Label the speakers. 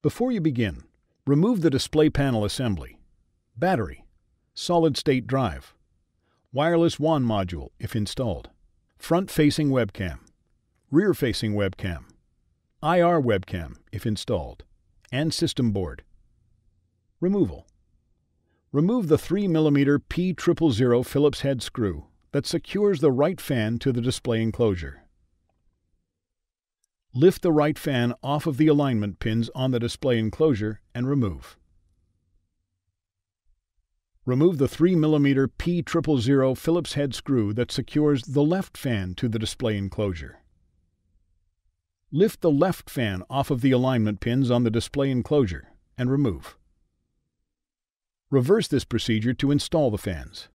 Speaker 1: Before you begin, remove the display panel assembly, battery, solid-state drive, wireless WAN module if installed, front-facing webcam, rear-facing webcam, IR webcam if installed, and system board. Removal. Remove the 3mm P000 Phillips head screw that secures the right fan to the display enclosure. Lift the right fan off of the alignment pins on the display enclosure and remove. Remove the 3mm P000 Phillips head screw that secures the left fan to the display enclosure. Lift the left fan off of the alignment pins on the display enclosure and remove. Reverse this procedure to install the fans.